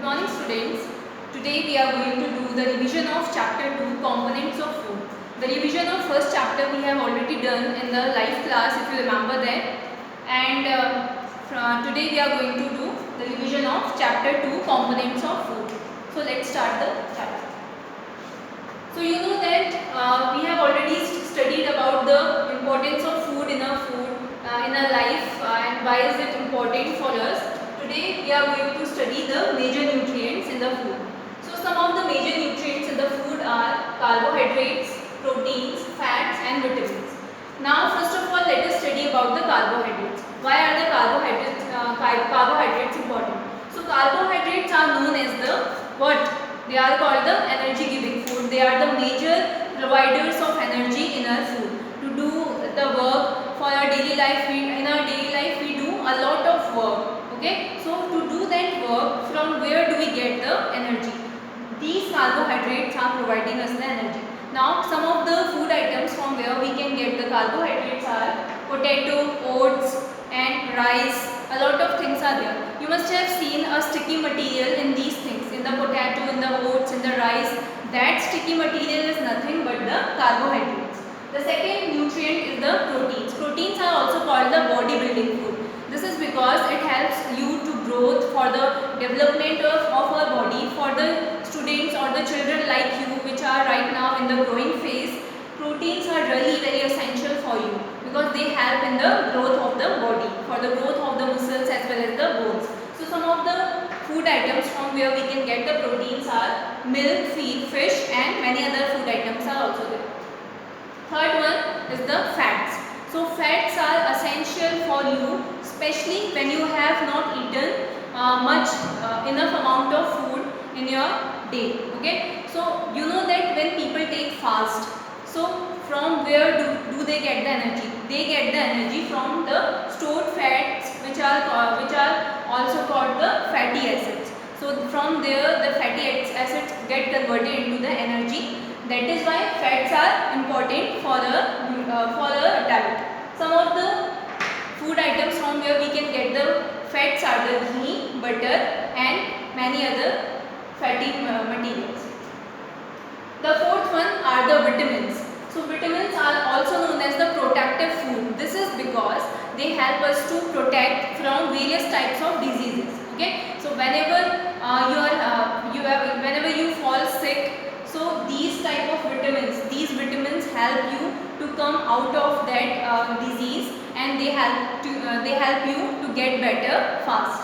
Good morning students. Today we are going to do the revision of chapter 2 components of food. The revision of first chapter we have already done in the live class if you remember that. And today we are going to do the revision of chapter 2 components of food. So let's start the chapter. So you know that we have already studied about the importance of food in our life and why is it important for us. Today we are going to study the major nutrients in the food. So some of the major nutrients in the food are carbohydrates, proteins, fats and vitamins. Now first of all let us study about the carbohydrates. Why are the carbohydrates important? So carbohydrates are known as the what? They are called the energy giving food. They are the major providers of energy in our food. To do the work for our daily life, in our daily life we do a lot of work. Okay, so to do that work, from where do we get the energy? These carbohydrates are providing us the energy. Now some of the food items from where we can get the carbohydrates are potato, oats and rice. A lot of things are there. You must have seen a sticky material in these things, in the potato, in the oats, in the rice. That sticky material is nothing but the carbohydrates. The second nutrient is the proteins. Proteins are also called the bodybuilding food. This is because it helps you to growth for the development of our body. For the students or the children like you which are right now in the growing phase, proteins are really very essential for you because they help in the growth of the body, for the growth of the muscles as well as the bones. So some of the food items from where we can get the proteins are milk, feed, fish and many other food items are also there. Third one is the fats. So fats are essential for you, especially when you have not eaten enough amount of food in your day. Okay, so you know that when people take fast, so from where do they get the energy? They get the energy from the stored fats which are also called the fatty acids. So from there the fatty acids get converted into the energy. That is why fats are important for a diet. Some of the food items from where we can get the fats are the ghee, butter and many other fatty materials. The fourth one are the vitamins. So vitamins are also known as the protective food. This is because they help us to protect from various types of diseases. Okay, so whenever whenever you fall sick, so these type of vitamins help you to come out of that disease and they help you to get better fast.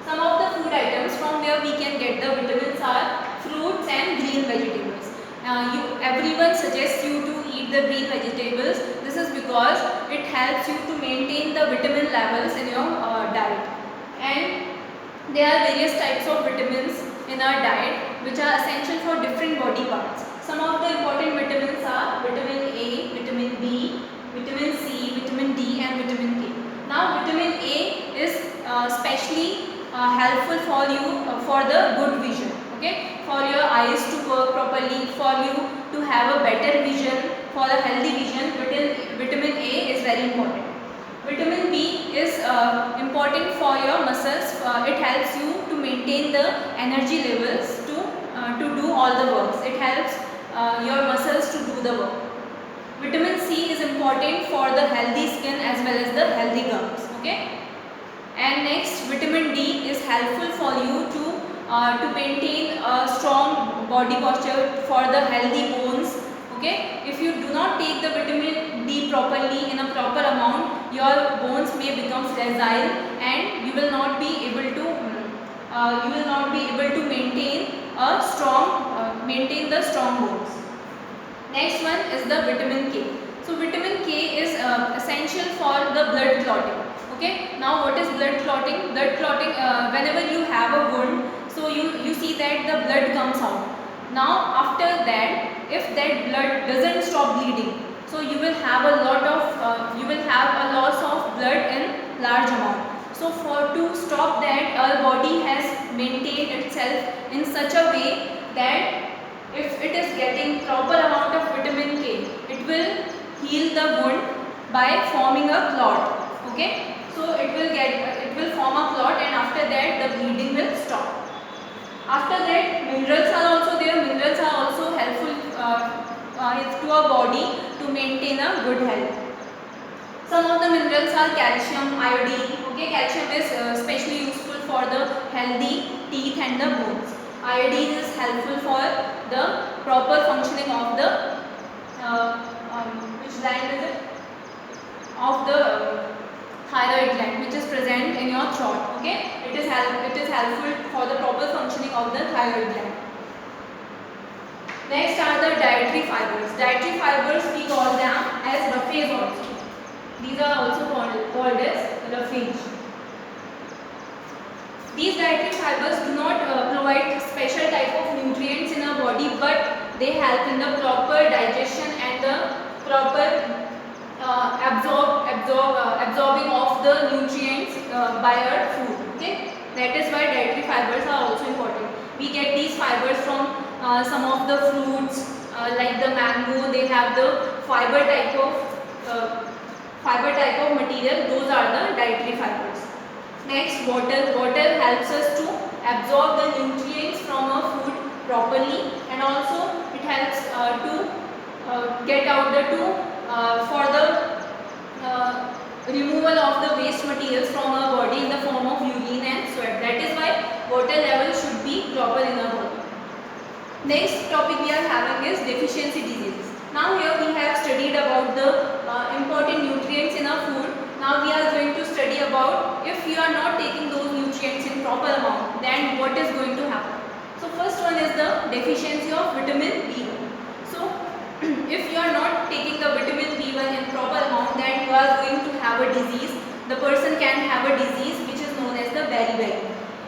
Some of the food items from where we can get the vitamins are fruits and green vegetables. Everyone suggests you to eat the green vegetables. This is because it helps you to maintain the vitamin levels in your diet. And there are various types of vitamins in our diet which are essential for different body parts. Some of the important vitamins are vitamin A, vitamin B, vitamin C, vitamin D and vitamin K. Now vitamin A is especially helpful for you for the good vision. Okay, for your eyes to work properly, for you to have a better vision, for a healthy vision, vitamin A is very important. Vitamin B is important for your muscles. It helps you to maintain the energy levels to do all the works. It helps your muscles to do the work. Vitamin C is important for the healthy skin as well as the healthy gums. Okay. And next, vitamin D is helpful for you to maintain a strong body posture, for the healthy bones. Okay, if you do not take the vitamin D properly in a proper amount, your bones may become fragile and you will not be able to maintain the strong bones. Next one is the vitamin K. So vitamin K is essential for the blood clotting. Okay, now what is blood clotting? Blood clotting, whenever you have a wound, so you see that the blood comes out. Now after that, if that blood doesn't stop bleeding, so you will have a loss of blood in large amount. So to stop that, our body has maintained itself in such a way that if it is getting proper amount of vitamin K, it will heal the wound by forming a clot. Okay, so it will form a clot and after that the bleeding will stop. After that, minerals are also there. Minerals are also helpful to our body to maintain a good health. Some of the minerals are calcium, iodine. Okay, calcium is especially useful for the healthy teeth and the bones. Iodine is helpful for the proper functioning of the which gland is it? Of the thyroid gland, which is present in your throat. Okay, it is helpful for the proper functioning of the thyroid gland. Next are the dietary fibers. Dietary fibers we call them as roughage also. These are also called as roughage. These dietary fibers do not provide special type of nutrients in our body, but they help in the proper digestion and the proper absorbing of the nutrients by our food. Okay, that is why dietary fibers are also important. We get these fibers from some of the fruits like the mango. They have the fiber type of material. Those are the dietary fibers. Next, water. Water helps us to absorb the nutrients from our food properly, and also it helps to get out for the removal of the waste materials from our body in the form of urine and sweat. That is why water level should be proper in our body. Next topic we are having is deficiency diseases. Now here we have studied about the important nutrients in our food. Now we are going to study about if we are not taking those nutrients in proper amount, then what is going to happen. So first one is the deficiency of vitamin B1. So if you are not taking the vitamin B1 in proper amount, then you are going to have a disease. The person can have a disease which is known as the beriberi.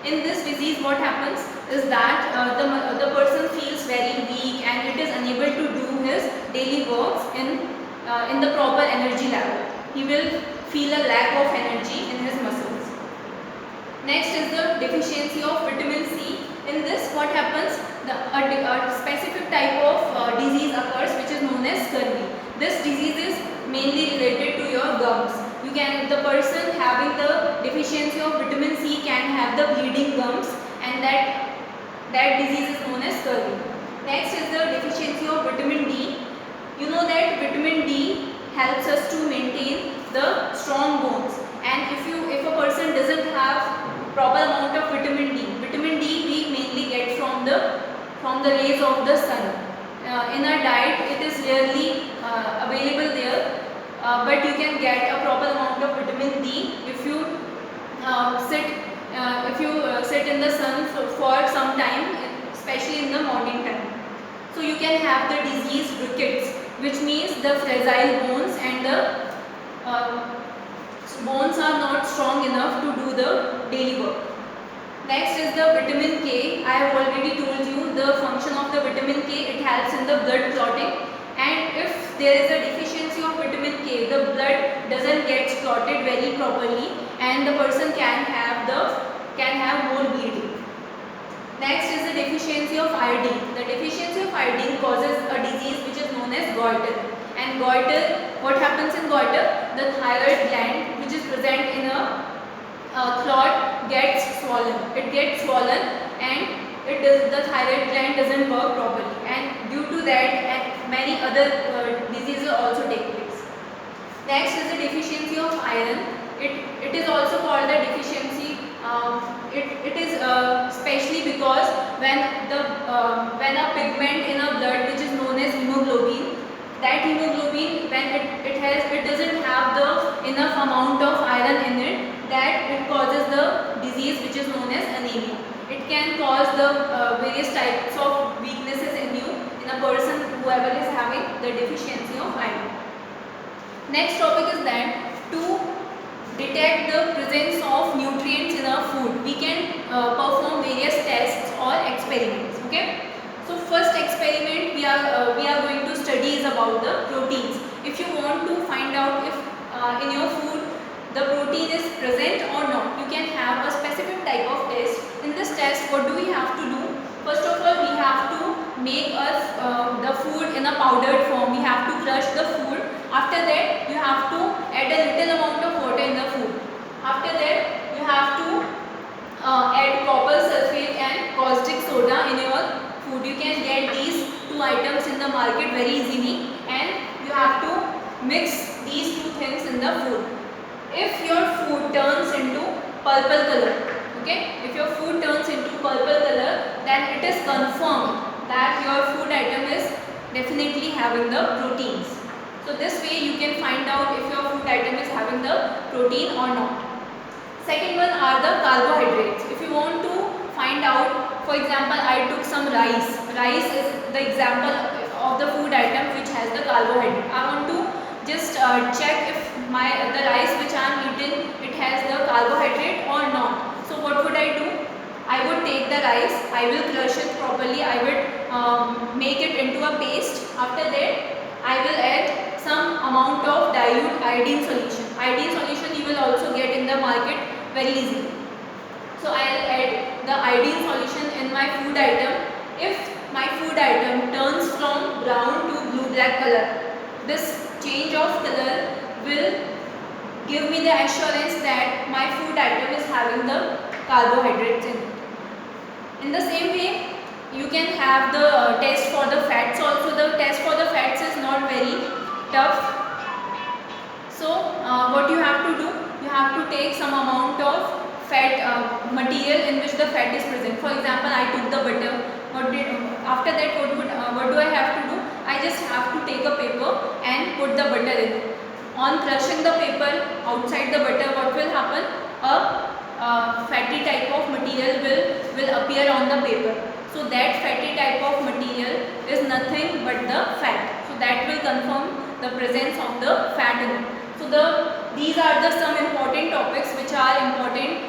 In this disease, what happens is that the person feels very weak and it is unable to do his daily works in the proper energy level. He will feel a lack of energy in his muscles. Next is the deficiency of vitamin C. In this, what happens? A specific type of disease occurs which is known as scurvy. This disease is mainly related to your gums. The person having the deficiency of vitamin C can have the bleeding gums, and that disease is known as scurvy. Next is the deficiency of vitamin D. You know that vitamin D helps us to maintain the strong bones, and if a person doesn't have proper amount of vitamin D we mainly get from the rays of the sun. In our diet it is rarely available there, but you can get a proper amount of vitamin D if you sit in the sun for some time, especially in the morning time. So you can have the disease rickets, which means the fragile bones and the bones are not strong enough to do the daily work. Next is the vitamin K. I have already told you the function of the vitamin K. It helps in the blood clotting, and if there is a deficiency of vitamin K, the blood doesn't get clotted very properly, and the person can have more bleeding. Next is the deficiency of iodine. The deficiency of iodine causes a disease which is known as goiter. And goiter, what happens in goiter? The thyroid gland, which is present in a clot, gets swollen. It gets swollen, and the thyroid gland doesn't work properly. And due to that, and many other diseases also take place. Next is the deficiency of iron. It is also called the deficiency. It is especially because when a pigment in a blood which is known as hemoglobin, that hemoglobin, when it doesn't have the enough amount of iron in it, that it causes the disease which is known as anemia. It can cause the various types of weaknesses in a person whoever is having the deficiency of iron. Next topic is that to detect the presence of nutrients in our food, we can perform various tests or experiments. Okay. So first experiment we are going to study is about the proteins. If you want to find out if in your food the protein is present or not, you can have a specific type of test. In this test, what do we have to do? First of all, we have to make the food in a powdered form. We have to crush the food. After that, you have to add a little amount of water in the food. After that, you have to add copper sulfate and caustic soda in your food. You can get these two items in the market very easily, and you have to mix these two things in the food. If your food turns into purple color, okay, if your food turns into purple color, then it is confirmed that your food item is definitely having the proteins. So this way you can find out if your food item is having the protein or not. Second one are the carbohydrates. If you want to find out, for example, I took some rice. Rice is the example of the food item which has the carbohydrate. I want to just check if the rice which I am eating, it has the carbohydrate or not. So what would I do? I would take the rice, I will crush it properly, I would make it into a paste. After that, I will add some amount of dilute iodine solution. Iodine solution you will also get in the market very easily. So I will add the iodine solution in my food item. If my food item turns from brown to blue-black color, this change of color will give me the assurance that my food item is having the carbohydrates in it. In the same way, you can have the test for the fats also. The test for the fats is not very tough. So what you have to do, you have to take some amount of fat material in which the fat is present. For example, I took the butter. After that, what do I have to do? I just have to take a paper and put the butter in it. On crushing the paper outside the butter, what will happen? A fatty type of material will appear on the paper. So that fatty type of material is nothing but the fat. So that will confirm the presence of the fat in it. So these are the some important topics which are important,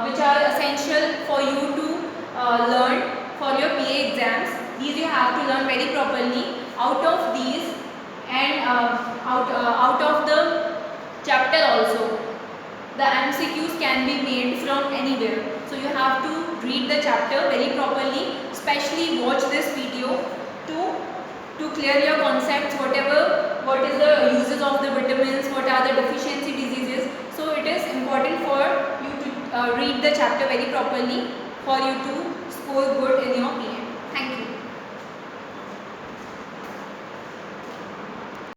which are essential for you to learn for your PA exams. These you have to learn very properly. Out of these and out of the chapter also, the MCQs can be made from anywhere. So you have to read the chapter very properly, especially watch this video to clear your concepts, what is the uses of the vitamins, what are the deficiency diseases. So it is important for you to read the chapter very properly for you to score good in your PA.